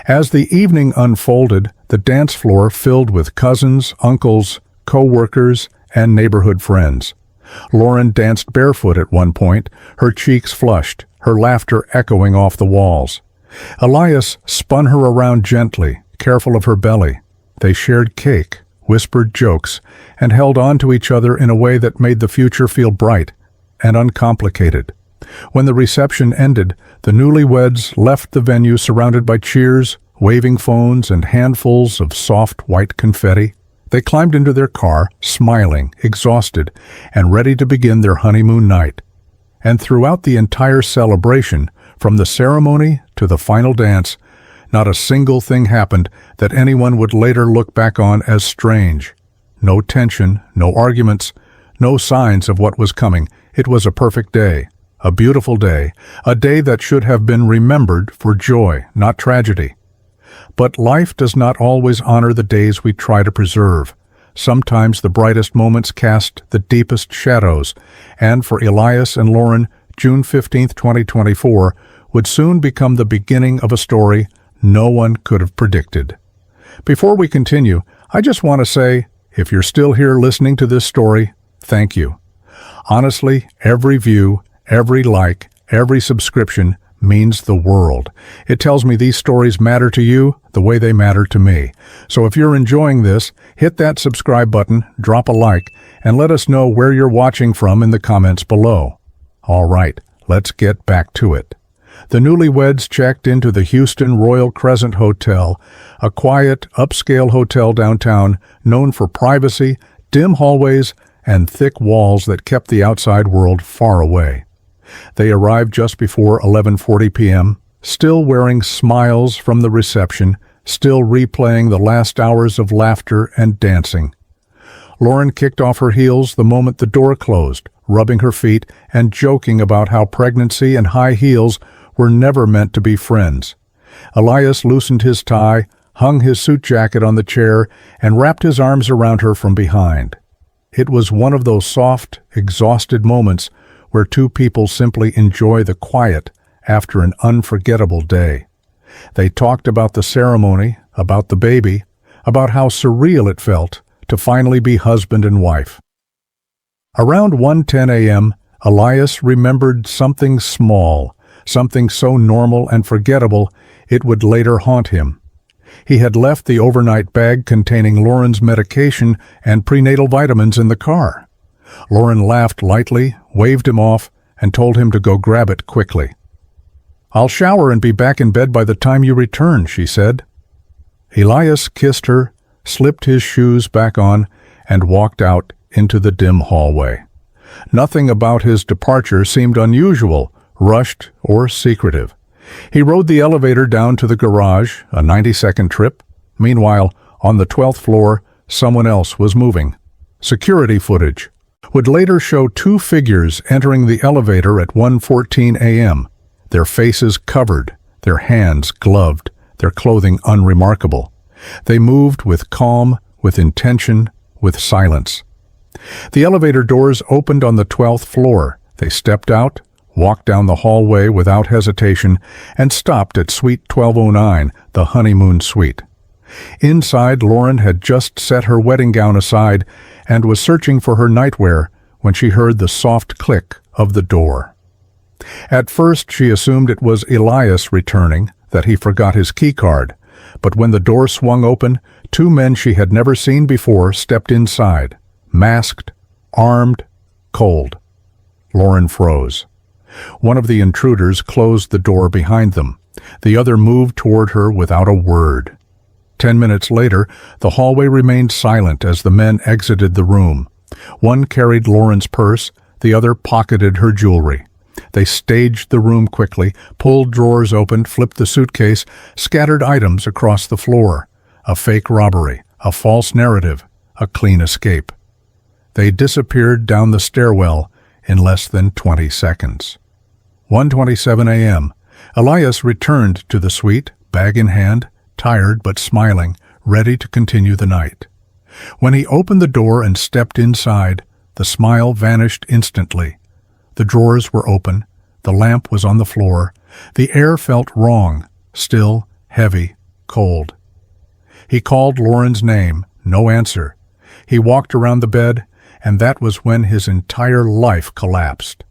As the evening unfolded, the dance floor filled with cousins, uncles, co-workers, and neighborhood friends. Lauren danced barefoot at one point, her cheeks flushed, her laughter echoing off the walls. Elias spun her around gently, careful of her belly. They shared cake, whispered jokes, and held on to each other in a way that made the future feel bright and uncomplicated. When the reception ended, the newlyweds left the venue surrounded by cheers, waving phones, and handfuls of soft white confetti. They climbed into their car, smiling, exhausted, and ready to begin their honeymoon night. And throughout the entire celebration, from the ceremony to the final dance, not a single thing happened that anyone would later look back on as strange. No tension, no arguments, no signs of what was coming. It was a perfect day, a beautiful day, a day that should have been remembered for joy, not tragedy. But life does not always honor the days we try to preserve. Sometimes the brightest moments cast the deepest shadows, and for Elias and Lauren, June 15, 2024, would soon become the beginning of a story no one could have predicted. Before we continue, I just want to say, if you're still here listening to this story, thank you. Honestly, every view, every like, every subscription means the world. It tells me these stories matter to you the way they matter to me. So if you're enjoying this, hit that subscribe button, drop a like, and let us know where you're watching from in the comments below. All right, let's get back to it. The newlyweds checked into the Houston Royal Crescent Hotel, a quiet, upscale hotel downtown known for privacy, dim hallways, and thick walls that kept the outside world far away. They arrived just before 11:40 p.m., still wearing smiles from the reception, still replaying the last hours of laughter and dancing. Lauren kicked off her heels the moment the door closed, rubbing her feet and joking about how pregnancy and high heels were never meant to be friends. Elias loosened his tie, hung his suit jacket on the chair, and wrapped his arms around her from behind. It was one of those soft, exhausted moments where two people simply enjoy the quiet after an unforgettable day. They talked about the ceremony, about the baby, about how surreal it felt to finally be husband and wife. Around 1:10 a.m., Elias remembered something small, something so normal and forgettable it would later haunt him. He had left the overnight bag containing Lauren's medication and prenatal vitamins in the car. Lauren laughed lightly, waved him off, and told him to go grab it quickly. "I'll shower and be back in bed by the time you return," she said. Elias kissed her, slipped his shoes back on, and walked out into the dim hallway. Nothing about his departure seemed unusual, rushed, or secretive. He rode the elevator down to the garage, a 90-second trip. Meanwhile, on the 12th floor, someone else was moving. Security footage would later show two figures entering the elevator at 1:14 a.m., their faces covered, their hands gloved, their clothing unremarkable. They moved with calm, with intention, with silence. The elevator doors opened on the 12th floor. They stepped out, walked down the hallway without hesitation, and stopped at Suite 1209, the honeymoon suite. Inside, Lauren had just set her wedding gown aside and was searching for her nightwear when she heard the soft click of the door. At first, she assumed it was Elias returning, that he forgot his keycard. But when the door swung open, two men she had never seen before stepped inside, masked, armed, cold. Lauren froze. One of the intruders closed the door behind them. The other moved toward her without a word. 10 minutes later, the hallway remained silent as the men exited the room. One carried Lauren's purse, the other pocketed her jewelry. They staged the room quickly, pulled drawers open, flipped the suitcase, scattered items across the floor. A fake robbery, a false narrative, a clean escape. They disappeared down the stairwell in less than 20 seconds. 1:27 a.m. Elias returned to the suite, bag in hand, tired but smiling, ready to continue the night. When he opened the door and stepped inside, the smile vanished instantly. The drawers were open, the lamp was on the floor, the air felt wrong, still, heavy, cold. He called Lauren's name, no answer. He walked around the bed, and that was when his entire life collapsed.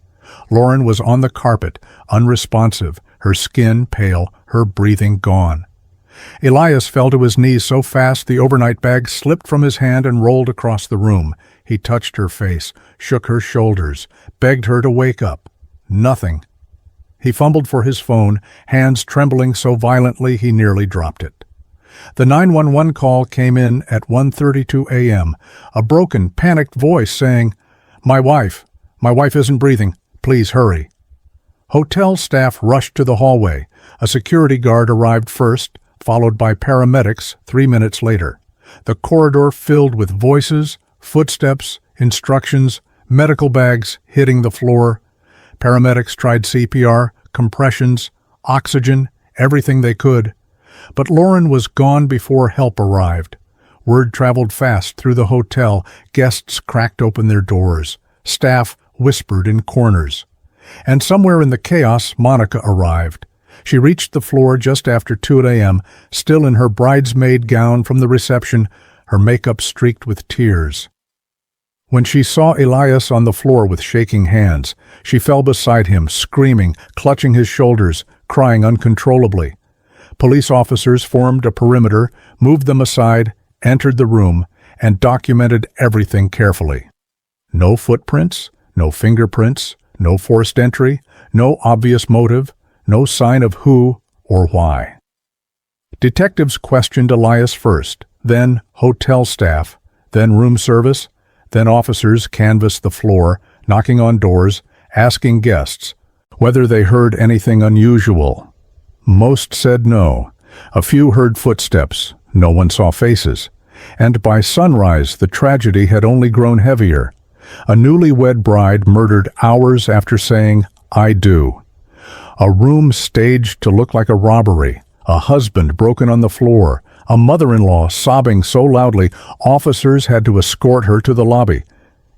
Lauren was on the carpet, unresponsive, her skin pale, her breathing gone. Elias fell to his knees so fast the overnight bag slipped from his hand and rolled across the room. He touched her face, shook her shoulders, begged her to wake up. Nothing. He fumbled for his phone, hands trembling so violently he nearly dropped it. The 911 call came in at 1:32 a.m., a broken, panicked voice saying, My wife isn't breathing. Please hurry." Hotel staff rushed to the hallway. A security guard arrived first, followed by paramedics 3 minutes later. The corridor filled with voices, footsteps, instructions, medical bags hitting the floor. Paramedics tried CPR, compressions, oxygen, everything they could. But Lauren was gone before help arrived. Word traveled fast through the hotel. Guests cracked open their doors. Staff whispered in corners. And somewhere in the chaos, Monica arrived. She reached the floor just after 2 a.m., still in her bridesmaid gown from the reception, her makeup streaked with tears. When she saw Elias on the floor with shaking hands, she fell beside him, screaming, clutching his shoulders, crying uncontrollably. Police officers formed a perimeter, moved them aside, entered the room, and documented everything carefully. No footprints, no fingerprints, no forced entry, no obvious motive, no sign of who or why. Detectives questioned Elias first, then hotel staff, then room service, then officers canvassed the floor, knocking on doors, asking guests whether they heard anything unusual. Most said no. A few heard footsteps. No one saw faces. And by sunrise, the tragedy had only grown heavier. A newlywed bride murdered hours after saying, "I do." A room staged to look like a robbery. A husband broken on the floor. A mother-in-law sobbing so loudly, officers had to escort her to the lobby.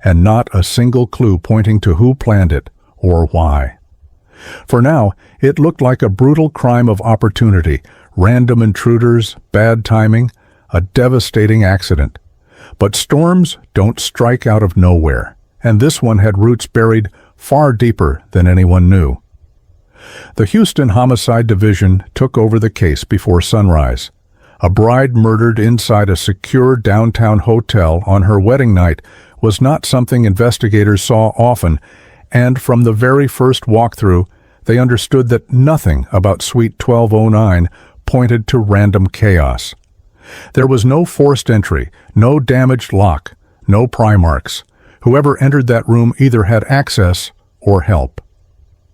And not a single clue pointing to who planned it or why. For now, it looked like a brutal crime of opportunity, random intruders, bad timing, a devastating accident. But storms don't strike out of nowhere, and this one had roots buried far deeper than anyone knew. The Houston Homicide Division took over the case before sunrise. A bride murdered inside a secure downtown hotel on her wedding night was not something investigators saw often, and from the very first walkthrough, they understood that nothing about Suite 1209 pointed to random chaos. There was no forced entry, no damaged lock, no pry marks. Whoever entered that room either had access or help.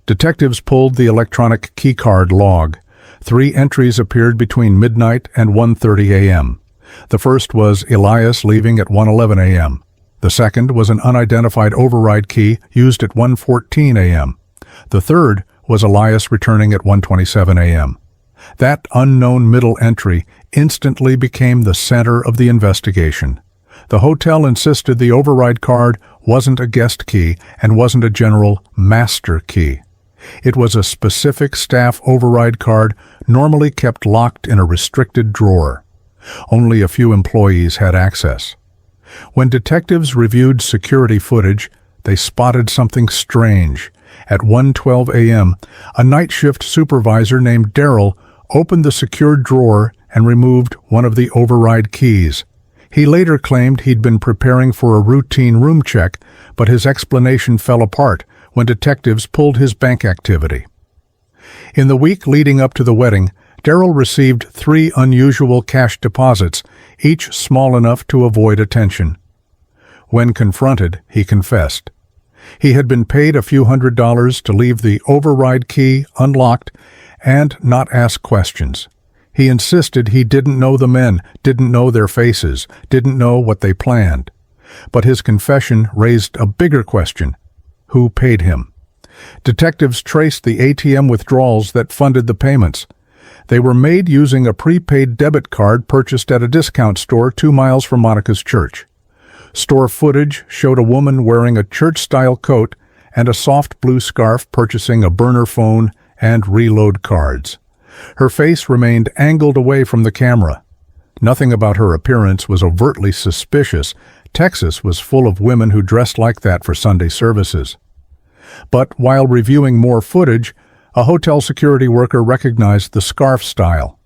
Detectives pulled the electronic keycard log. 3 entries appeared between midnight and 1:30 a.m. The first was Elias leaving at 1:11 a.m. The second was an unidentified override key used at 1:14 a.m. The third was Elias returning at 1:27 a.m. That unknown middle entry instantly became the center of the investigation. The hotel insisted the override card wasn't a guest key and wasn't a general master key. It was a specific staff override card normally kept locked in a restricted drawer. Only a few employees had access. When detectives reviewed security footage, they spotted something strange. At 1:12 a.m., a night shift supervisor named Daryl opened the secured drawer and removed one of the override keys. He later claimed he'd been preparing for a routine room check, but his explanation fell apart when detectives pulled his bank activity. In the week leading up to the wedding, Darrell received 3 unusual cash deposits, each small enough to avoid attention. When confronted, he confessed. He had been paid a few $100s to leave the override key unlocked and not ask questions. He insisted he didn't know the men, didn't know their faces, didn't know what they planned. But his confession raised a bigger question. Who paid him? Detectives traced the ATM withdrawals that funded the payments. They were made using a prepaid debit card purchased at a discount store 2 miles from Monica's church. Store footage showed a woman wearing a church-style coat and a soft blue scarf purchasing a burner phone and reload cards. Her face remained angled away from the camera. Nothing about her appearance was overtly suspicious. Texas was full of women who dressed like that for Sunday services. But while reviewing more footage, a hotel security worker recognized the scarf style.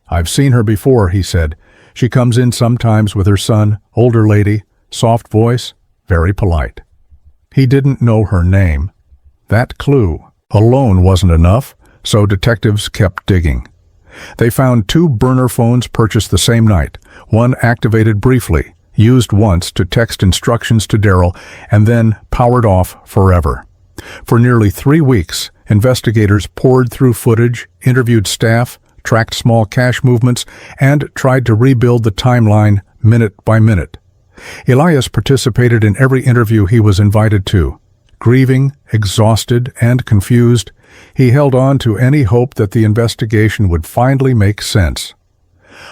"I've seen her before," he said. "She comes in sometimes with her son, older lady, soft voice, very polite." He didn't know her name. That clue alone wasn't enough, so detectives kept digging. They found 2 burner phones purchased the same night, one activated briefly, used once to text instructions to Darrell, and then powered off forever. For nearly 3 weeks, investigators poured through footage, interviewed staff, tracked small cash movements, and tried to rebuild the timeline minute by minute. Elias participated in every interview he was invited to. Grieving, exhausted, and confused, he held on to any hope that the investigation would finally make sense.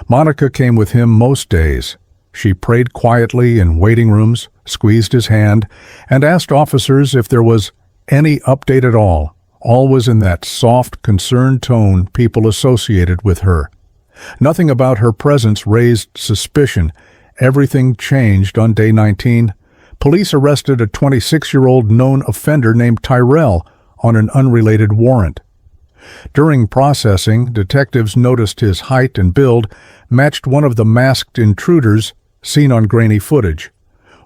Monica came with him most days. She prayed quietly in waiting rooms, squeezed his hand, and asked officers if there was any update at all, always in that soft, concerned tone people associated with her. Nothing about her presence raised suspicion. Everything changed on day 19. Police arrested a 26-year-old known offender named Tyrell on an unrelated warrant. During processing, detectives noticed his height and build matched one of the masked intruders seen on grainy footage.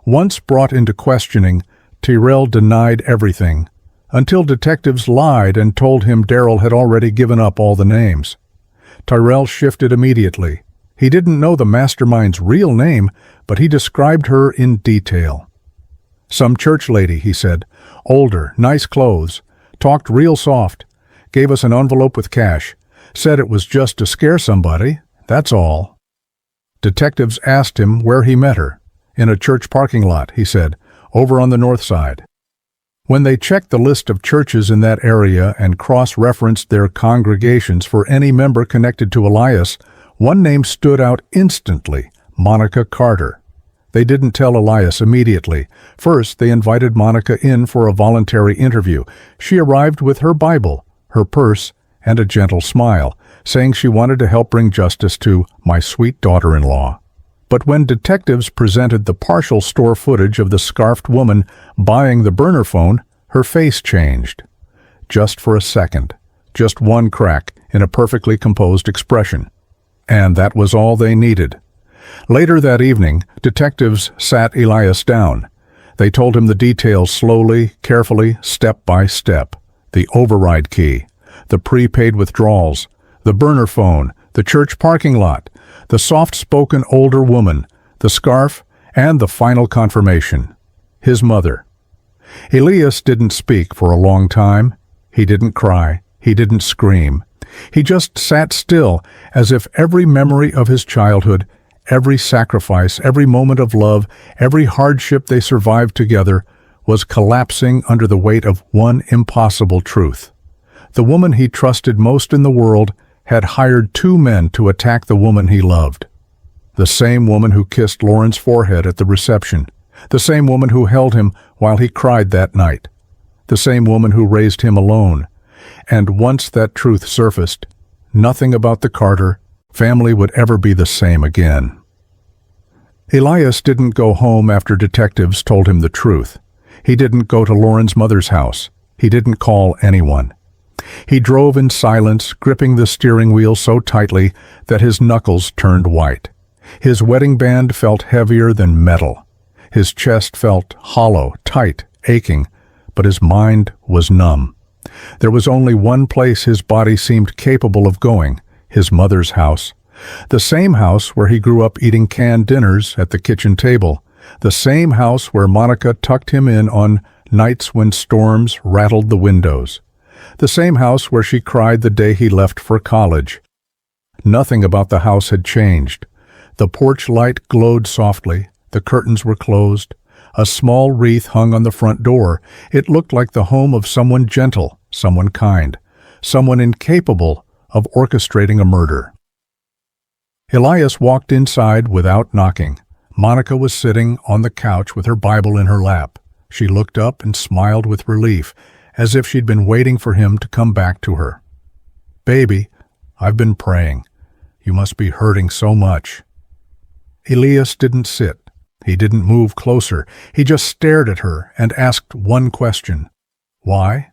Once brought into questioning, Tyrell denied everything, until detectives lied and told him Darrell had already given up all the names. Tyrell shifted immediately. He didn't know the mastermind's real name, but he described her in detail. "Some church lady," he said. "Older, nice clothes. Talked real soft. Gave us an envelope with cash. Said it was just to scare somebody. That's all." Detectives asked him where he met her. "In a church parking lot," he said. "Over on the north side." When they checked the list of churches in that area and cross-referenced their congregations for any member connected to Elias, one name stood out instantly: Monica Carter. They didn't tell Elias immediately. First, they invited Monica in for a voluntary interview. She arrived with her Bible, her purse, and a gentle smile, saying she wanted to help bring justice to my sweet daughter-in-law. But when detectives presented the partial store footage of the scarfed woman buying the burner phone, her face changed. Just for a second. Just one crack in a perfectly composed expression. And that was all they needed. Later that evening, detectives sat Elias down. They told him the details slowly, carefully, step by step. The override key, the prepaid withdrawals, the burner phone, the church parking lot, the soft-spoken older woman, the scarf, and the final confirmation: his mother. Elias didn't speak for a long time. He didn't cry. He didn't scream. He just sat still, as if every memory of his childhood, every sacrifice, every moment of love, every hardship they survived together, was collapsing under the weight of one impossible truth. The woman he trusted most in the world had hired 2 men to attack the woman he loved. The same woman who kissed Lauren's forehead at the reception. The same woman who held him while he cried that night. The same woman who raised him alone. And once that truth surfaced, nothing about the Carter family would ever be the same again. Elias didn't go home after detectives told him the truth. He didn't go to Lauren's mother's house. He didn't call anyone. He drove in silence, gripping the steering wheel so tightly that his knuckles turned white. His wedding band felt heavier than metal. His chest felt hollow, tight, aching, but his mind was numb. There was only one place his body seemed capable of going, his mother's house. The same house where he grew up eating canned dinners at the kitchen table. The same house where Monica tucked him in on nights when storms rattled the windows. The same house where she cried the day he left for college. Nothing about the house had changed. The porch light glowed softly. The curtains were closed. A small wreath hung on the front door. It looked like the home of someone gentle, someone kind, someone incapable of orchestrating a murder. Elias walked inside without knocking. Monica was sitting on the couch with her Bible in her lap. She looked up and smiled with relief, as if she'd been waiting for him to come back to her. "Baby, I've been praying. You must be hurting so much." Elias didn't sit. He didn't move closer. He just stared at her and asked one question. "Why?"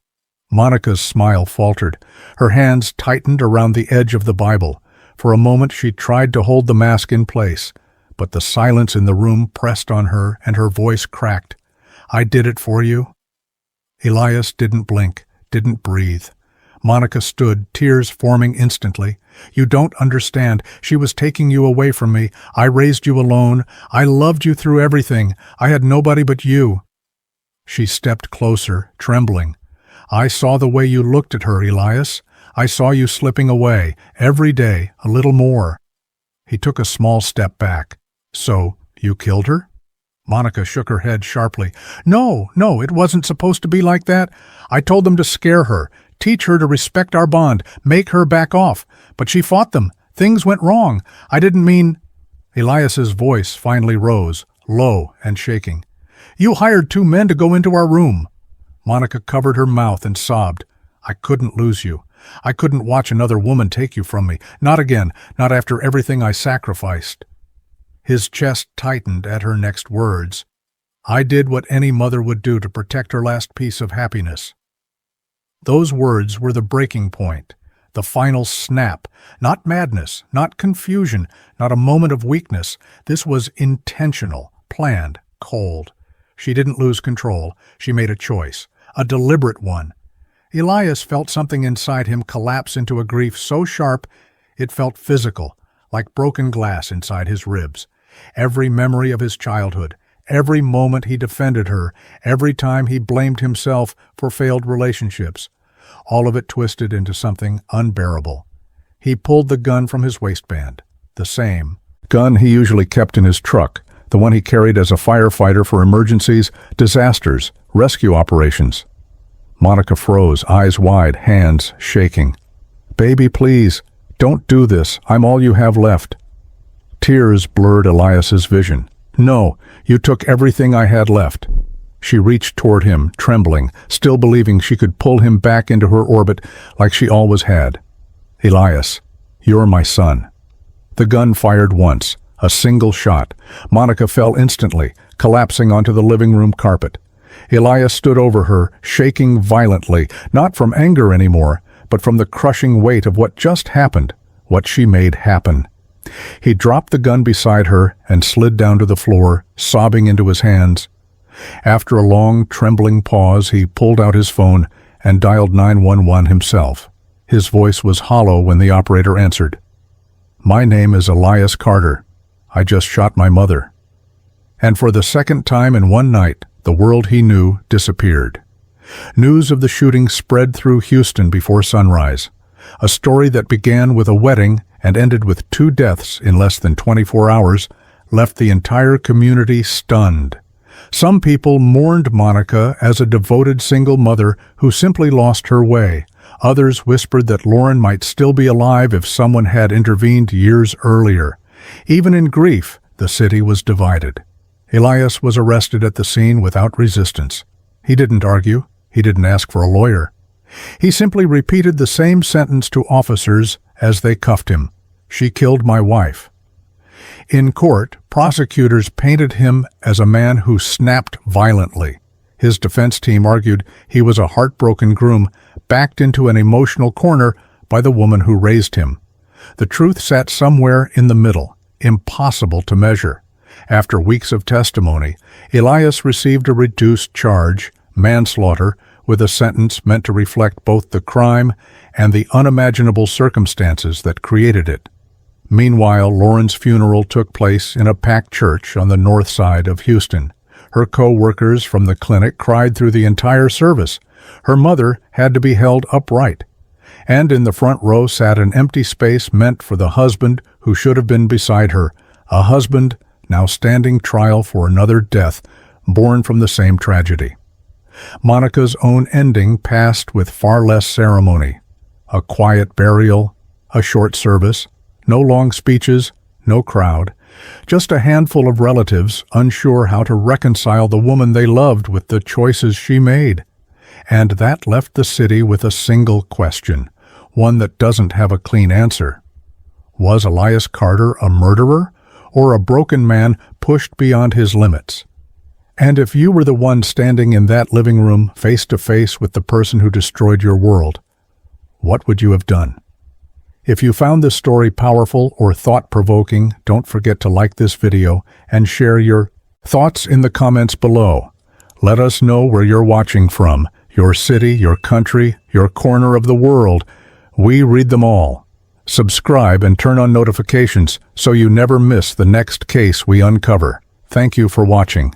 Monica's smile faltered. Her hands tightened around the edge of the Bible. For a moment she tried to hold the mask in place, but the silence in the room pressed on her and her voice cracked. "I did it for you." Elias didn't blink, didn't breathe. Monica stood, tears forming instantly. "You don't understand. She was taking you away from me. I raised you alone. I loved you through everything. I had nobody but you." She stepped closer, trembling. "I saw the way you looked at her, Elias. I saw you slipping away, every day, a little more." He took a small step back. "So, you killed her?" Monica shook her head sharply. No, it wasn't supposed to be like that. I told them to scare her. Teach her to respect our bond, make her back off. But she fought them. Things went wrong. I didn't mean—" Elias's voice finally rose, low and shaking. "You hired 2 men to go into our room." Monica covered her mouth and sobbed. "I couldn't lose you. I couldn't watch another woman take you from me. Not again, not after everything I sacrificed." His chest tightened at her next words. "I did what any mother would do to protect her last piece of happiness." Those words were the breaking point, the final snap. Not madness, not confusion, not a moment of weakness. This was intentional, planned, cold. She didn't lose control. She made a choice, a deliberate one. Elias felt something inside him collapse into a grief so sharp it felt physical, like broken glass inside his ribs. Every memory of his childhood, every moment he defended her, every time he blamed himself for failed relationships, all of it twisted into something unbearable. He pulled the gun from his waistband, the same gun he usually kept in his truck, the one he carried as a firefighter for emergencies, disasters, rescue operations. Monica froze, eyes wide, hands shaking. "Baby, please, don't do this. I'm all you have left." Tears blurred Elias's vision. "No, you took everything I had left." She reached toward him, trembling, still believing she could pull him back into her orbit like she always had. "Elias, you're my son." The gun fired once, a single shot. Monica fell instantly, collapsing onto the living room carpet. Elias stood over her, shaking violently, not from anger anymore, but from the crushing weight of what just happened, what she made happen. He dropped the gun beside her and slid down to the floor, sobbing into his hands. After a long, trembling pause, he pulled out his phone and dialed 911 himself. His voice was hollow when the operator answered. "My name is Elias Carter. I just shot my mother." And for the second time in one night, the world he knew disappeared. News of the shooting spread through Houston before sunrise. A story that began with a wedding and ended with 2 deaths in less than 24 hours left the entire community stunned. Some people mourned Monica as a devoted single mother who simply lost her way. Others whispered that Lauren might still be alive if someone had intervened years earlier. Even in grief, the city was divided. Elias was arrested at the scene without resistance. He didn't argue. He didn't ask for a lawyer. He simply repeated the same sentence to officers as they cuffed him. "She killed my wife." In court, prosecutors painted him as a man who snapped violently. His defense team argued he was a heartbroken groom, backed into an emotional corner by the woman who raised him. The truth sat somewhere in the middle, impossible to measure. After weeks of testimony, Elias received a reduced charge, manslaughter, with a sentence meant to reflect both the crime and the unimaginable circumstances that created it. Meanwhile, Lauren's funeral took place in a packed church on the north side of Houston. Her co-workers from the clinic cried through the entire service. Her mother had to be held upright. And in the front row sat an empty space meant for the husband who should have been beside her, a husband now standing trial for another death born from the same tragedy. Monica's own ending passed with far less ceremony. A quiet burial, a short service, no long speeches, no crowd, just a handful of relatives unsure how to reconcile the woman they loved with the choices she made. And that left the city with a single question, one that doesn't have a clean answer. Was Elias Carter a murderer or a broken man pushed beyond his limits? And if you were the one standing in that living room face to face with the person who destroyed your world, what would you have done? If you found this story powerful or thought-provoking, don't forget to like this video and share your thoughts in the comments below. Let us know where you're watching from, your city, your country, your corner of the world. We read them all. Subscribe and turn on notifications so you never miss the next case we uncover. Thank you for watching.